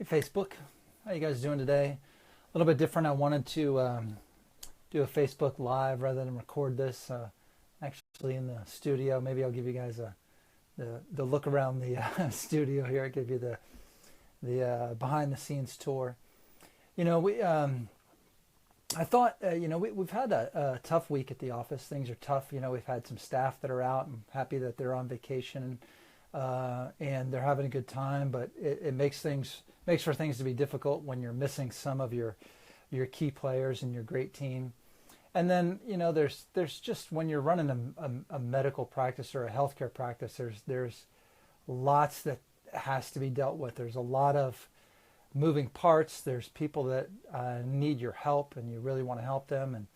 Hey Facebook, how you guys doing today? A little bit different. I wanted to do a Facebook Live rather than record this actually in the studio. Maybe I'll give you guys the look around the studio here. I'll give you the behind the scenes tour. You know, I thought we've had a tough week at the office. Things are tough. You know, we've had some staff that are out. I'm happy that they're on vacation and they're having a good time, but it makes for things to be difficult when you're missing some of your key players and your great team. And then there's just when you're running a medical practice or a healthcare practice, there's lots that has to be dealt with. There's a lot of moving parts. There's people that need your help and you really want to help them, and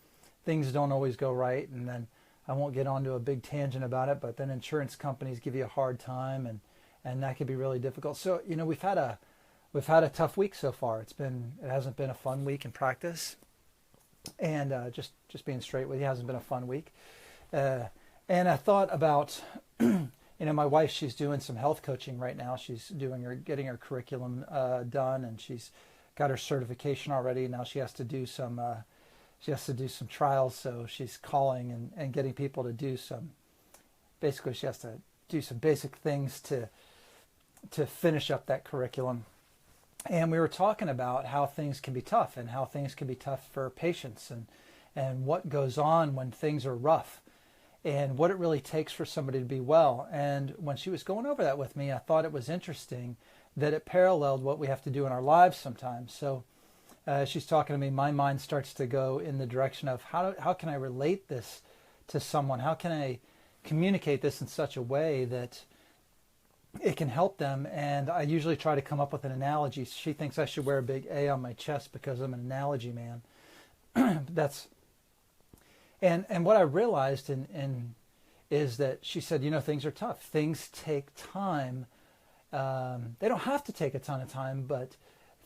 things don't always go right. And then I won't get onto a big tangent about it, but then insurance companies give you a hard time, and that can be really difficult. So we've had a tough week so far. It hasn't been a fun week in practice, and just being straight with you, it hasn't been a fun week. And I thought about my wife, she's doing some health coaching right now. She's getting her curriculum done, and she's got her certification already. Now she has to do some trials. So she's calling and getting people to do she has to do some basic things to finish up that curriculum. And we were talking about how things can be tough and how things can be tough for patients and what goes on when things are rough and what it really takes for somebody to be well. And when she was going over that with me, I thought it was interesting that it paralleled what we have to do in our lives sometimes. So she's talking to me, my mind starts to go in the direction of how can I relate this to someone? How can I communicate this in such a way that it can help them? And I usually try to come up with an analogy. She thinks I should wear a big A on my chest because I'm an analogy man. And what I realized is that she said, things are tough. Things take time. They don't have to take a ton of time, but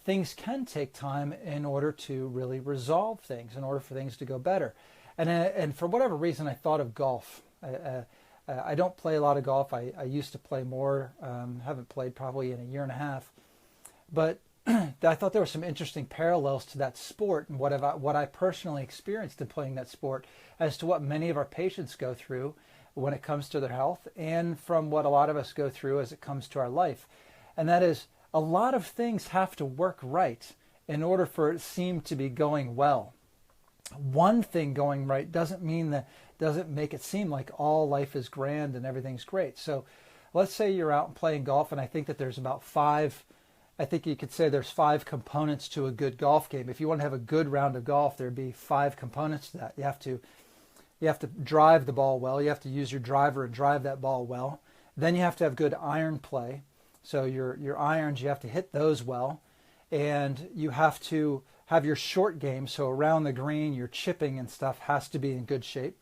things can take time in order to really resolve things, in order for things to go better. And for whatever reason, I thought of golf. I don't play a lot of golf. I used to play more. Haven't played probably in a year and a half. But I thought there were some interesting parallels to that sport and what I personally experienced in playing that sport as to what many of our patients go through when it comes to their health, and from what a lot of us go through as it comes to our life. And that is, a lot of things have to work right in order for it to seem to be going well. One thing going right doesn't make it seem like all life is grand and everything's great. So let's say you're out and playing golf, and I think that there's I think you could say there's 5 components to a good golf game. If you want to have a good round of golf, there'd be 5 components to that. You have to drive the ball well. You have to use your driver and drive that ball well. Then you have to have good iron play. So your irons, you have to hit those well. And you have to have your short game. So around the green, your chipping and stuff has to be in good shape.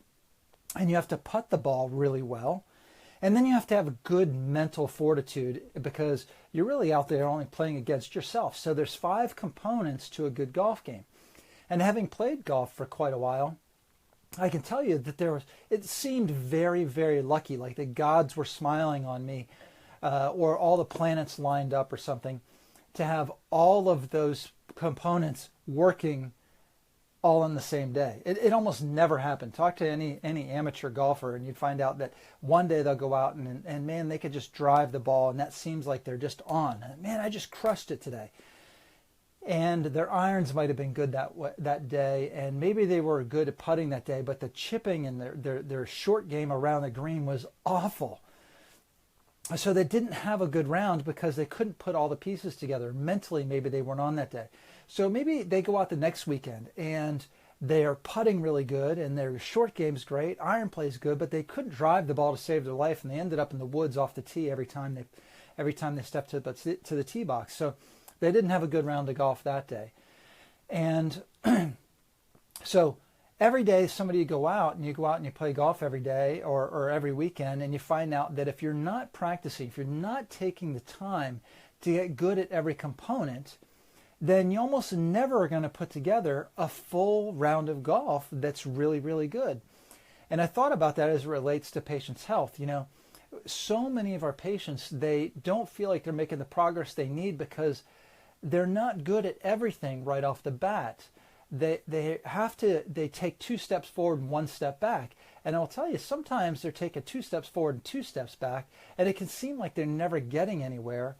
And you have to putt the ball really well. And then you have to have a good mental fortitude, because you're really out there only playing against yourself. So there's 5 components to a good golf game. And having played golf for quite a while, I can tell you that it seemed very, very lucky, like the gods were smiling on me, or all the planets lined up or something, to have all of those components working all on the same day. It almost never happened. Talk to any amateur golfer and you'd find out that one day they'll go out and man, they could just drive the ball, and that seems like they're just on. Man, I just crushed it today. And their irons might have been good that day, and maybe they were good at putting that day, but the chipping and their short game around the green was awful. So they didn't have a good round because they couldn't put all the pieces together. Mentally, maybe they weren't on that day. So maybe they go out the next weekend and they are putting really good and their short game's great, iron play's good, but they couldn't drive the ball to save their life, and they ended up in the woods off the tee every time they stepped to the tee box. So they didn't have a good round of golf that day. And so every day you go out and you play golf every day or every weekend, and you find out that if you're not practicing, if you're not taking the time to get good at every component, then you almost never are going to put together a full round of golf that's really, really good. And I thought about that as it relates to patients' health. So many of our patients, they don't feel like they're making the progress they need because they're not good at everything right off the bat. They take 2 steps forward and 1 step back. And I'll tell you, sometimes they're taking 2 steps forward and 2 steps back, and it can seem like they're never getting anywhere.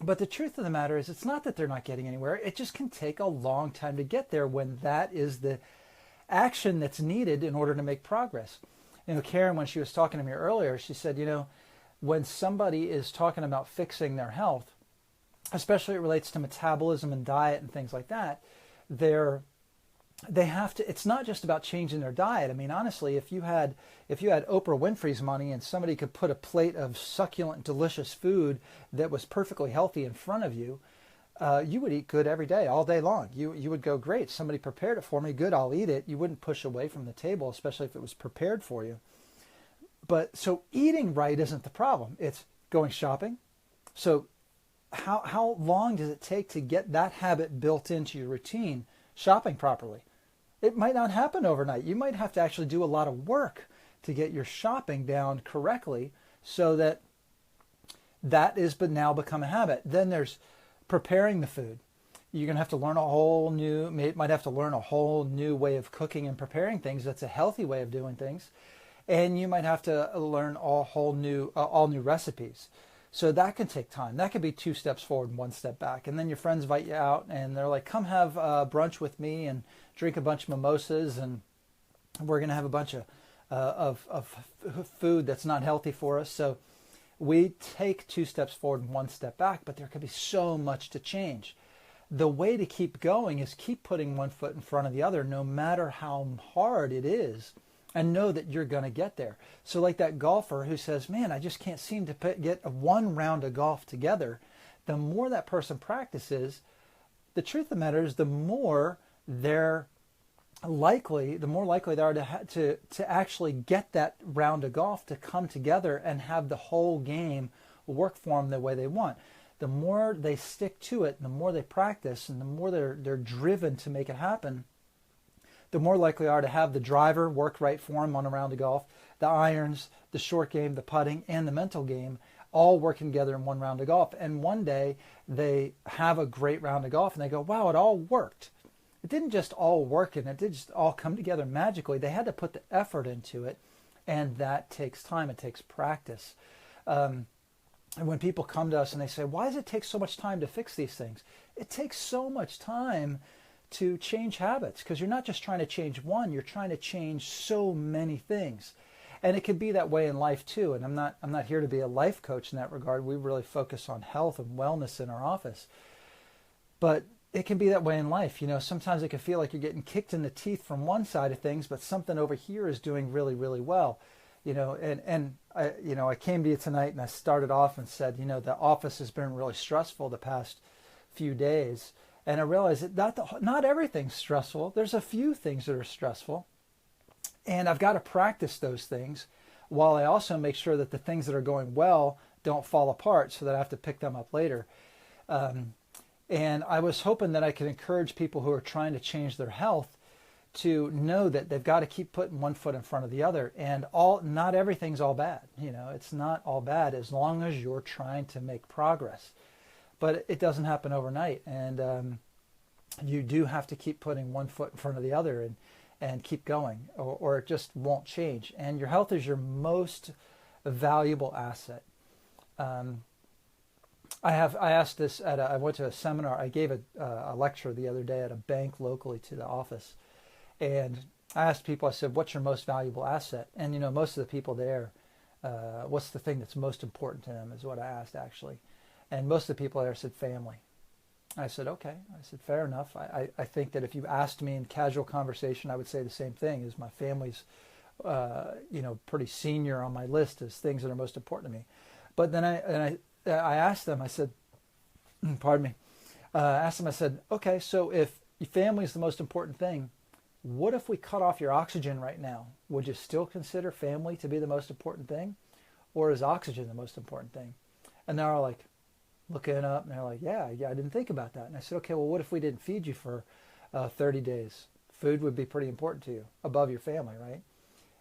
But the truth of the matter is, it's not that they're not getting anywhere. It just can take a long time to get there when that is the action that's needed in order to make progress. Karen, when she was talking to me earlier, she said, when somebody is talking about fixing their health, especially it relates to metabolism and diet and things like that, they have to, it's not just about changing their diet. I mean, honestly, if you had Oprah Winfrey's money and somebody could put a plate of succulent, delicious food that was perfectly healthy in front of you, you would eat good every day, all day long. You would go, great, somebody prepared it for me, good, I'll eat it. You wouldn't push away from the table, especially if it was prepared for you. But so eating right isn't the problem. It's going shopping. So how long does it take to get that habit built into your routine, shopping properly? It might not happen overnight. You might have to actually do a lot of work to get your shopping down correctly so that is but now become a habit. Then there's preparing the food. You're going to have to learn might have to learn a whole new way of cooking and preparing things. That's a healthy way of doing things. And you might have to learn all new recipes. So that can take time. That could be 2 steps forward and 1 step back. And then your friends invite you out and they're like, come have brunch with me and drink a bunch of mimosas, and we're going to have a bunch of food that's not healthy for us. So we take 2 steps forward and 1 step back, but there could be so much to change. The way to keep going is keep putting one foot in front of the other, no matter how hard it is, and know that you're going to get there. So like that golfer who says, man, I just can't seem to get one round of golf together. The more that person practices, the truth of the matter is the more likely they are to actually get that round of golf to come together and have the whole game work for them the way they want. The more they stick to it, the more they practice, and the more they're driven to make it happen, the more likely they are to have the driver work right for them on a round of golf, the irons, the short game, the putting, and the mental game all working together in one round of golf. And one day they have a great round of golf and they go, wow, it all worked. It didn't just all work and it didn't just all come together magically. They had to put the effort into it, and that takes time. It takes practice. And when people come to us and they say, why does it take so much time to fix these things? It takes so much time to change habits, because you're not just trying to change one, you're trying to change so many things. And it could be that way in life too. And I'm not here to be a life coach in that regard. We really focus on health and wellness in our office. But it can be that way in life. Sometimes it can feel like you're getting kicked in the teeth from one side of things, but something over here is doing really, really well. I came to you tonight and I started off and said, the office has been really stressful the past few days. And I realized that not everything's stressful. There's a few things that are stressful. And I've got to practice those things while I also make sure that the things that are going well don't fall apart so that I have to pick them up later. And I was hoping that I could encourage people who are trying to change their health to know that they've got to keep putting one foot in front of the other. And not everything's all bad. It's not all bad as long as you're trying to make progress. But it doesn't happen overnight, and you do have to keep putting one foot in front of the other and keep going, or it just won't change. And your health is your most valuable asset. I asked this I went to a seminar. I gave a lecture the other day at a bank locally to the office, and I asked people. I said, "What's your most valuable asset?" And most of the people there, what's the thing that's most important to them is what I asked actually. And most of the people there said family. I said, okay. I said, fair enough. I think that if you asked me in casual conversation, I would say the same thing. Is my family's, pretty senior on my list as things that are most important to me. But then I asked them. I said, pardon me. I asked them. I said, okay. So if your family is the most important thing, what if we cut off your oxygen right now? Would you still consider family to be the most important thing, or is oxygen the most important thing? And they're all like, looking up, and they're like, yeah, I didn't think about that. And I said, okay, well, what if we didn't feed you for 30 days? Food would be pretty important to you, above your family, right?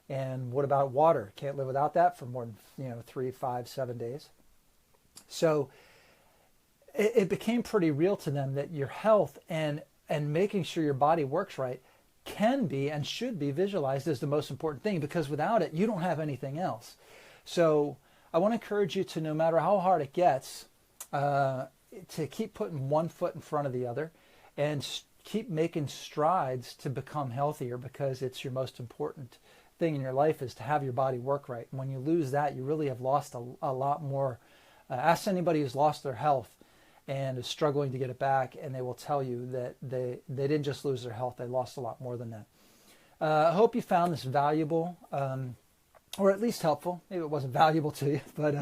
And what about water? Can't live without that for more than 3, 5, 7 days. So it became pretty real to them that your health and making sure your body works right can be and should be visualized as the most important thing, because without it, you don't have anything else. So I want to encourage you to, no matter how hard it gets, to keep putting one foot in front of the other and keep making strides to become healthier, because it's your most important thing in your life, is to have your body work right. And when you lose that, you really have lost a lot more. Ask anybody who's lost their health and is struggling to get it back, and they will tell you that they didn't just lose their health, they lost a lot more than that. I hope you found this valuable, or at least helpful. Maybe it wasn't valuable to you, but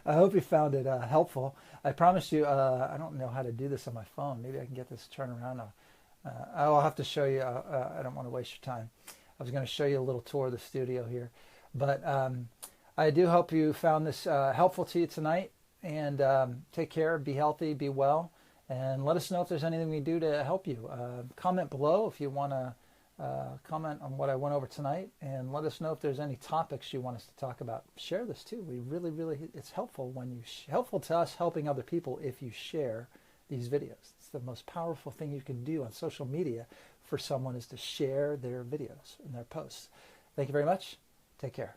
I hope you found it helpful. I promise you, I don't know how to do this on my phone. Maybe I can get this to turn around. I'll have to show you. I don't want to waste your time. I was going to show you a little tour of the studio here. But I do hope you found this helpful to you tonight. And take care, be healthy, be well, and let us know if there's anything we do to help you. Comment below if you want to comment on what I went over tonight, and let us know if there's any topics you want us to talk about. Share this too. We really, it's helpful when you, helpful to us helping other people if you share these videos. It's the most powerful thing you can do on social media for someone, is to share their videos and their posts. Thank you very much. Take care.